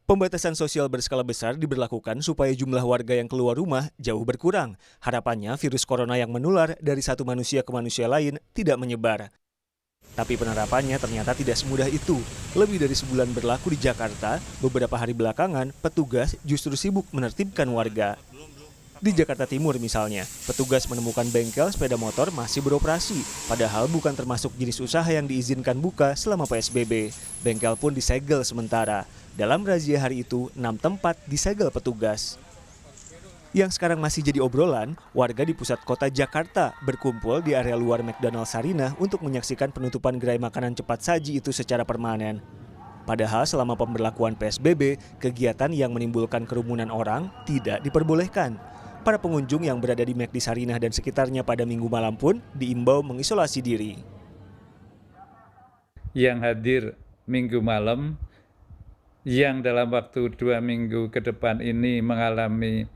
Pembatasan sosial berskala besar diberlakukan supaya jumlah warga yang keluar rumah jauh berkurang. Harapannya virus corona yang menular dari satu manusia ke manusia lain tidak menyebar. Tapi penerapannya ternyata tidak semudah itu. Lebih dari sebulan berlaku di Jakarta, beberapa hari belakangan petugas justru sibuk menertibkan warga. Di Jakarta Timur misalnya, petugas menemukan bengkel sepeda motor masih beroperasi, padahal bukan termasuk jenis usaha yang diizinkan buka selama PSBB. Bengkel pun disegel sementara. Dalam razia hari itu, 6 tempat disegel petugas. Yang sekarang masih jadi obrolan, warga di pusat kota Jakarta berkumpul di area luar McDonald Sarinah untuk menyaksikan penutupan gerai makanan cepat saji itu secara permanen. Padahal selama pemberlakuan PSBB, kegiatan yang menimbulkan kerumunan orang tidak diperbolehkan. Para pengunjung yang berada di McD Sarinah dan sekitarnya pada Minggu malam pun diimbau mengisolasi diri. Yang hadir Minggu malam, yang dalam waktu 2 minggu ke depan ini mengalami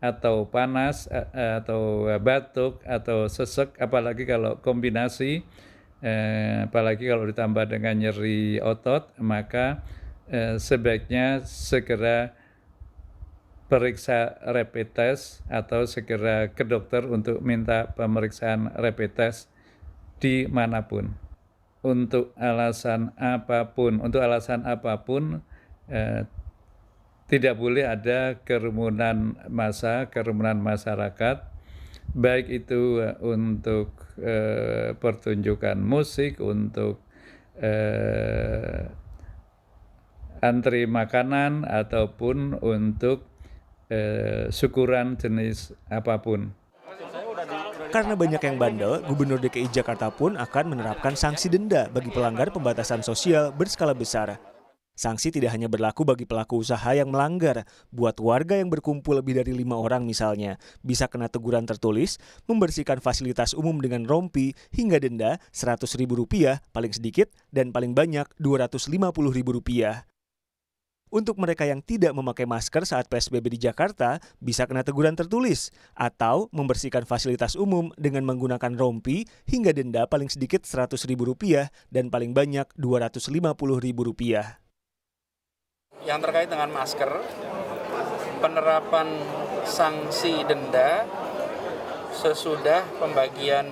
atau panas, atau batuk, atau sesek, apalagi kalau kombinasi, apalagi kalau ditambah dengan nyeri otot, maka sebaiknya segera periksa rapid test atau segera ke dokter untuk minta pemeriksaan rapid test dimanapun. Untuk alasan apapun, tidak boleh ada kerumunan massa, kerumunan masyarakat, baik itu untuk pertunjukan musik, untuk antri makanan, ataupun untuk syukuran jenis apapun. Karena banyak yang bandel, Gubernur DKI Jakarta pun akan menerapkan sanksi denda bagi pelanggar pembatasan sosial berskala besar. Sanksi tidak hanya berlaku bagi pelaku usaha yang melanggar, buat warga yang berkumpul lebih dari 5 orang misalnya, bisa kena teguran tertulis, membersihkan fasilitas umum dengan rompi, hingga denda Rp100.000 paling sedikit dan paling banyak Rp250.000. Untuk mereka yang tidak memakai masker saat PSBB di Jakarta, bisa kena teguran tertulis atau membersihkan fasilitas umum dengan menggunakan rompi hingga denda paling sedikit Rp100.000 dan paling banyak Rp250.000. Yang terkait dengan masker, penerapan sanksi denda sesudah pembagian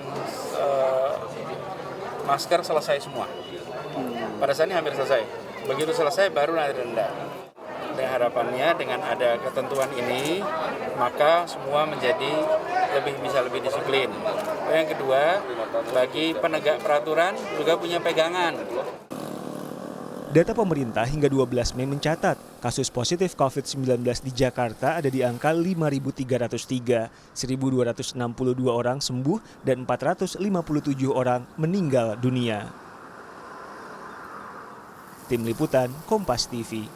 masker selesai semua. Pada saat ini hampir selesai. Begitu selesai baru nanti denda. Dan harapannya dengan ada ketentuan ini, maka semua menjadi bisa lebih disiplin. Yang kedua, bagi penegak peraturan juga punya pegangan. Data pemerintah hingga 12 Mei mencatat kasus positif COVID-19 di Jakarta ada di angka 5.303, 1.262 orang sembuh dan 457 orang meninggal dunia. Tim Liputan Kompas TV.